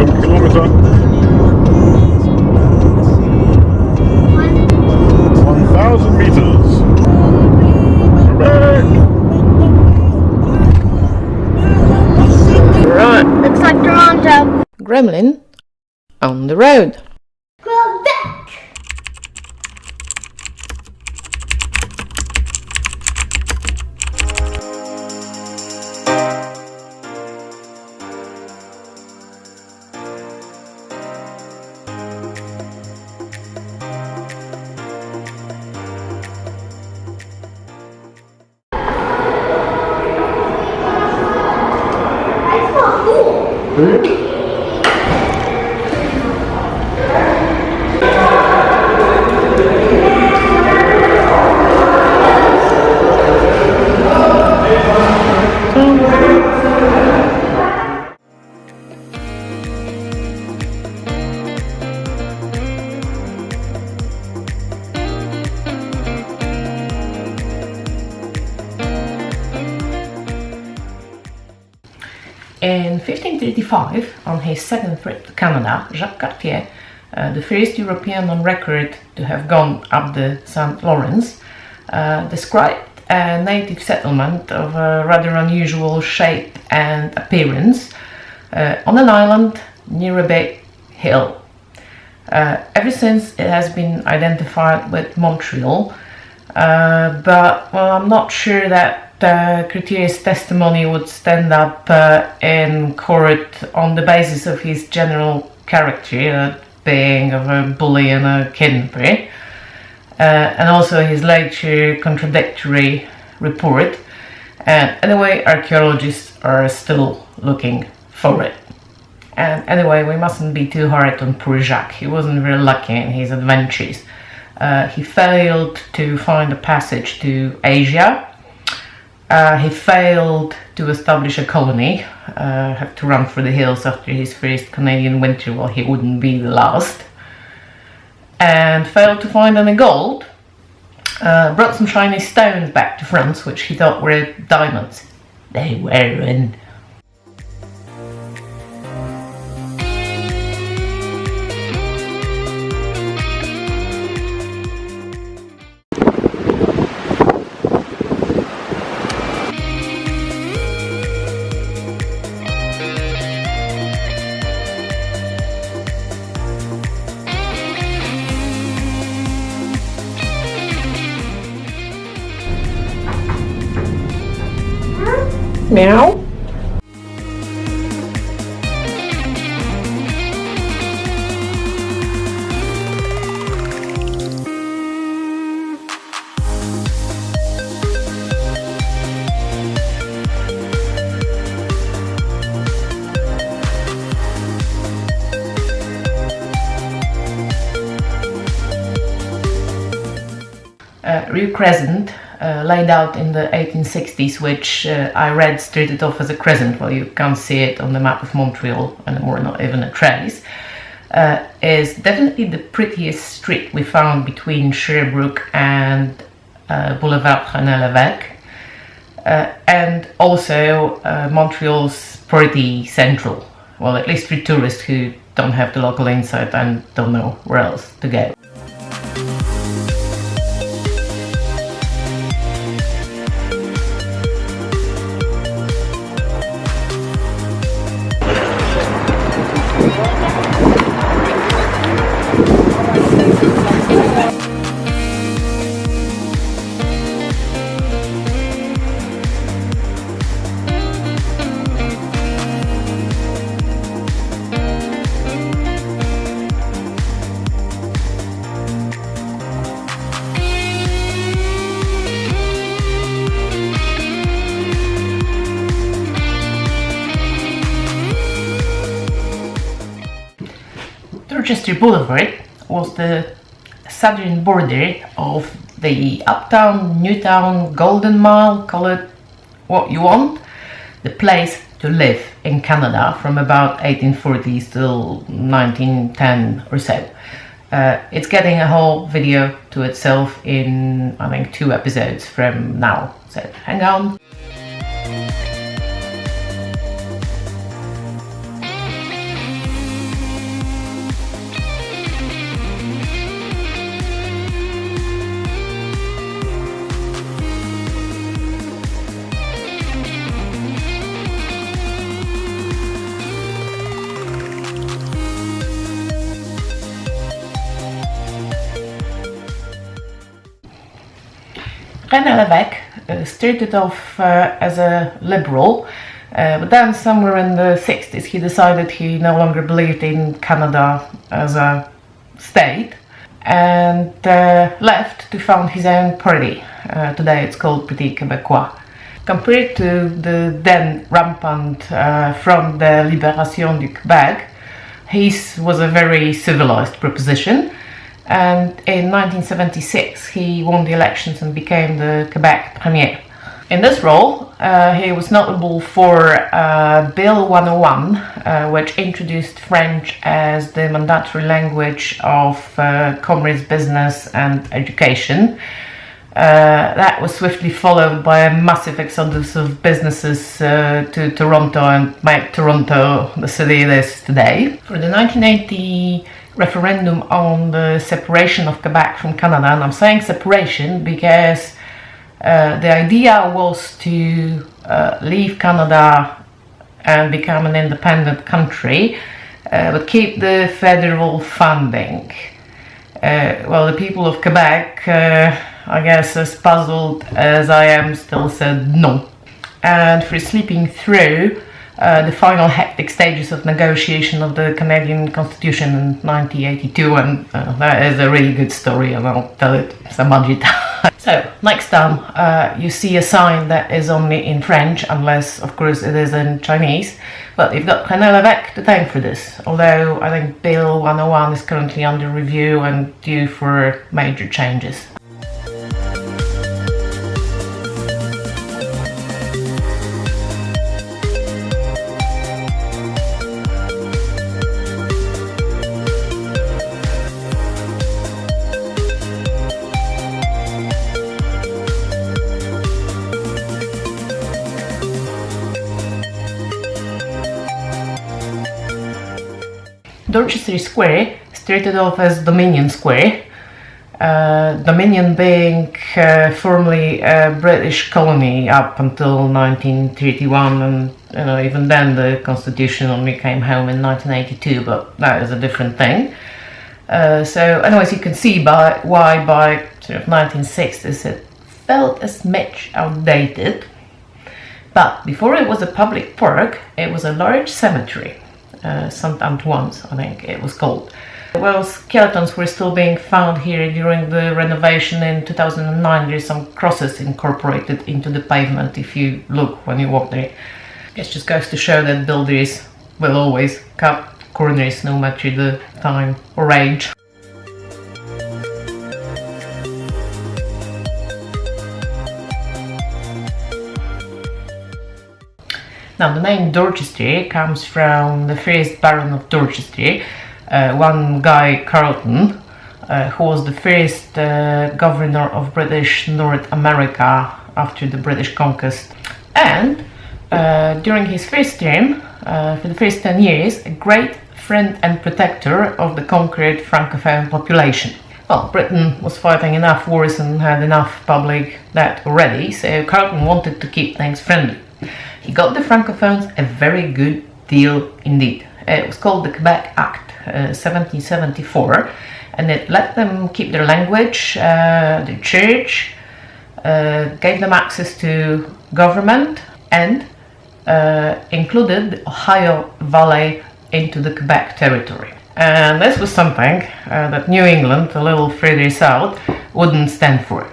kilometre. 1,000 meters. Back. Right. Looks like Toronto. Gremlin on the road. Quebec. That's not cool. In 1535, on his second trip to Canada, Jacques Cartier, the first European on record to have gone up the St. Lawrence, described a native settlement of a rather unusual shape and appearance on an island near a big hill. Ever since it has been identified with Montreal, but well, I'm not sure that Cartier's testimony would stand up in court on the basis of his general character, being of a bully and a kidnapper, and also his later contradictory report. And anyway, archaeologists are still looking for it. And anyway, we mustn't be too hard on poor Jacques. He wasn't very lucky in his adventures. He failed to find a passage to Asia. He failed to establish a colony, had to run for the hills after his first Canadian winter. Well, he wouldn't be the last. And failed to find any gold. Brought some Chinese stones back to France, which he thought were diamonds. They weren't. Meow. Rio Crescent, laid out in the 1860s, which I read started off as a crescent. Well, you can't see it on the map of Montreal anymore, not even a trace, is definitely the prettiest street we found between Sherbrooke and Boulevard Rene-Levesque, and also Montreal's pretty central. Well, at least for tourists who don't have the local insight and don't know where else to go. Dorchester Boulevard was the southern border of the Uptown, Newtown, Golden Mile, call it what you want, the place to live in Canada from about 1840s till 1910 or so. It's getting a whole video to itself in, I think, 2 episodes from now, so hang on. Rene-Levesque started off as a liberal, but then somewhere in the 60s he decided he no longer believed in Canada as a state and left to found his own party. Today it's called Parti Québécois. Compared to the then rampant Front de Libération du Québec, his was a very civilized proposition, and in 1976 he won the elections and became the Quebec Premier. In this role, he was notable for Bill 101, which introduced French as the mandatory language of commerce, business and education. That was swiftly followed by a massive exodus of businesses to Toronto and made Toronto the city it is today. For the 1980 referendum on the separation of Quebec from Canada, and I'm saying separation because the idea was to leave Canada and become an independent country, but keep the federal funding. Well, the people of Quebec, I guess as puzzled as I am, still said no. And for sleeping through the final hectic stages of negotiation of the Canadian Constitution in 1982, and that is a really good story and I'll tell it some other time. So, next time you see a sign that is only in French, unless of course it is in Chinese, well, you've got Rene-Levesque to thank for this, although I think Bill 101 is currently under review and due for major changes. Dorchester Square started off as Dominion Square, Dominion being formerly a British colony up until 1931, and even then the constitution only came home in 1982, but that is a different thing. So anyways, you can see why by sort of 1960s it felt a smidge outdated, but before it was a public park it was a large cemetery. St. Antoine's, I think it was called. Well, skeletons were still being found here during the renovation in 2009. There's some crosses incorporated into the pavement if you look when you walk there. It just goes to show that builders will always cut corners no matter the time or age. Now, the name Dorchester comes from the first Baron of Dorchester, one guy Carleton, who was the first governor of British North America after the British conquest. And during his first term, for the first 10 years, a great friend and protector of the conquered Francophone population. Well, Britain was fighting enough wars and had enough public debt already, so Carleton wanted to keep things friendly. He got the Francophones a very good deal indeed. It was called the Quebec Act, 1774, and it let them keep their language, their church, gave them access to government, and included the Ohio Valley into the Quebec territory. And this was something that New England, a little further south, wouldn't stand for.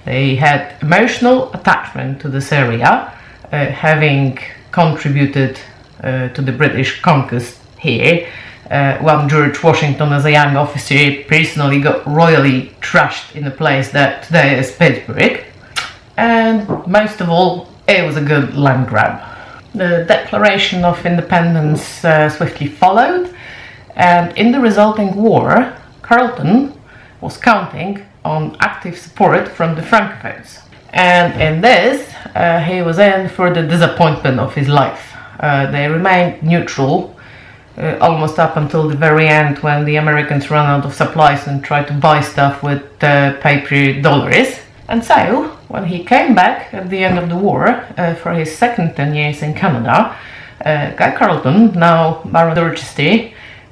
They had emotional attachment to this area, having contributed to the British conquest here. One George Washington, as a young officer, personally got royally trashed in a place that today is Pittsburgh. And most of all, it was a good land grab. The Declaration of Independence swiftly followed, and in the resulting war, Carleton was counting on active support from the Francophones. And in this, he was in for the disappointment of his life. They remained neutral almost up until the very end, when the Americans ran out of supplies and tried to buy stuff with paper dollars. And so, when he came back at the end of the war for his second 10 years in Canada, Guy Carleton, now Baron Dorchester,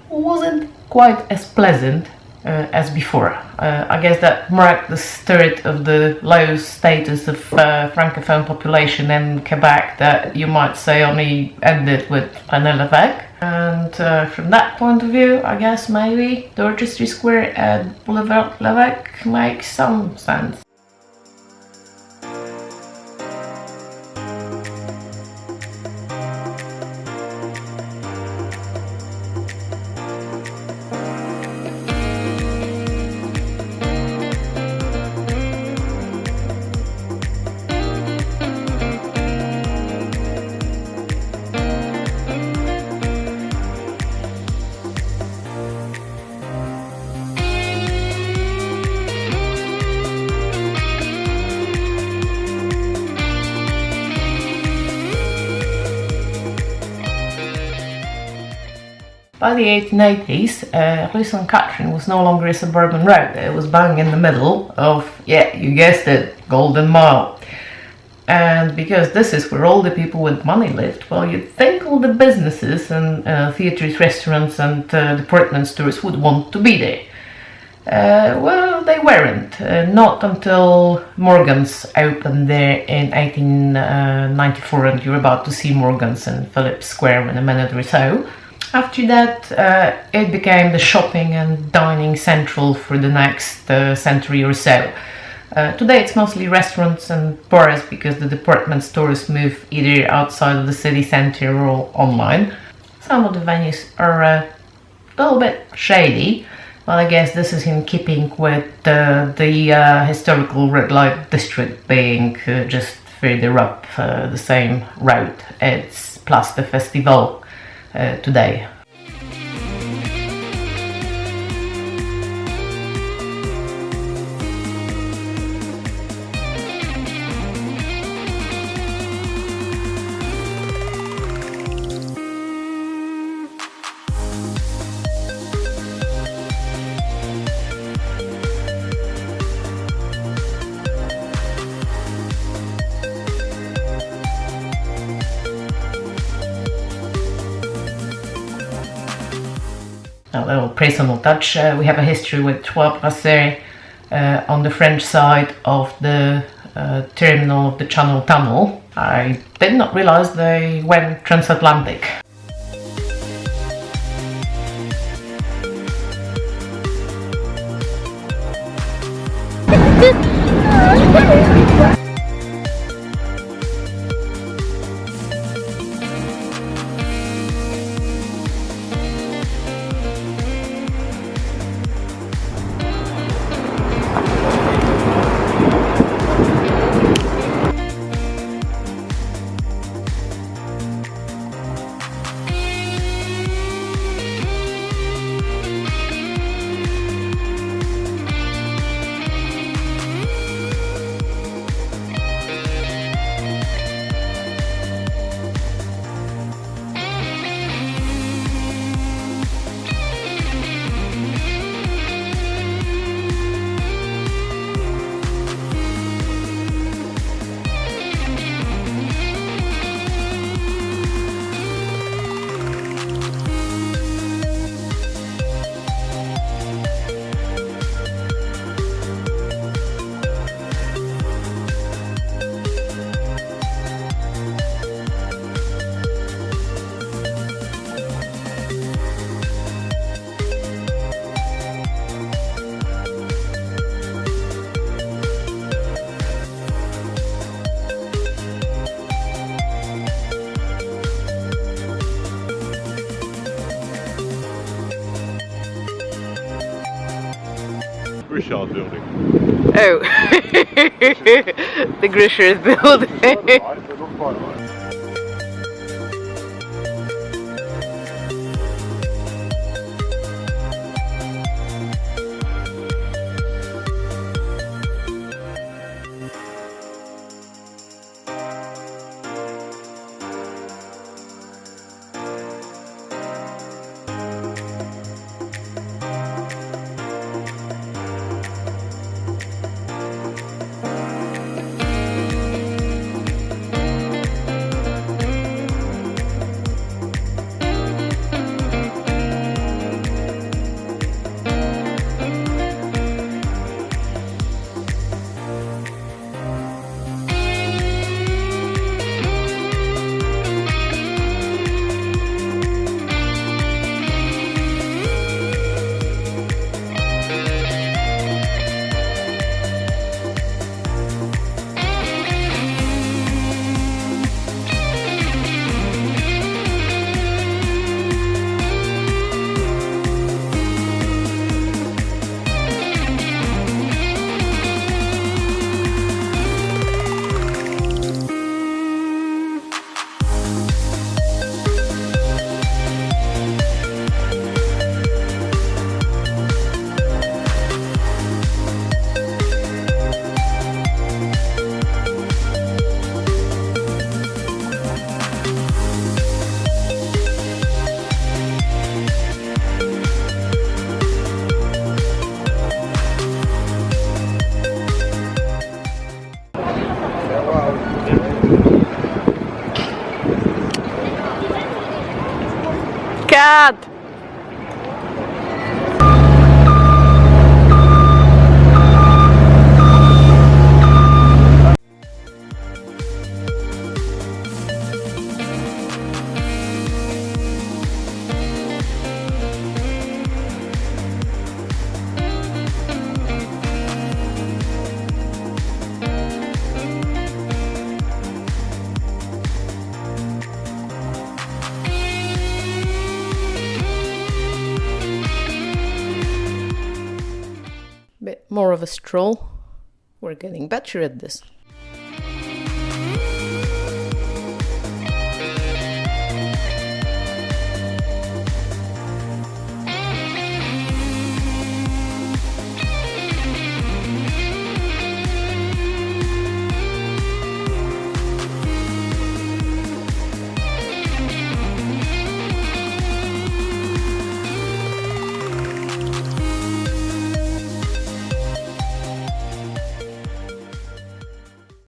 wasn't quite as pleasant as before. I guess that marked the start of the low status of francophone population in Quebec that you might say only ended with Rene-Levesque. And from that point of view, I guess maybe Dorchester Square at Boulevard Levesque makes some sense. By the 1880s, Rue St. Catherine was no longer a suburban road. It was bang in the middle of, yeah, you guessed it, Golden Mile. And because this is where all the people with money lived, well, you'd think all the businesses and theatres, restaurants and department stores would want to be there. Well, they weren't. Not until Morgan's opened there in 1894, and you're about to see Morgan's in Phillips Square in a minute or so. After that, it became the shopping and dining central for the next century or so. Today it's mostly restaurants and bars because the department stores move either outside of the city centre or online. Some of the venues are a little bit shady, but I guess this is in keeping with the historical red light district being just further up the same road. It's Place de Festival today. A little personal touch. We have a history with Trois Brasseries on the French side of the terminal of the Channel Tunnel. I did not realize they went transatlantic. Grishaw building. Oh, the Grishers building. Right, they look quite right. more of a stroll. We're getting better at this.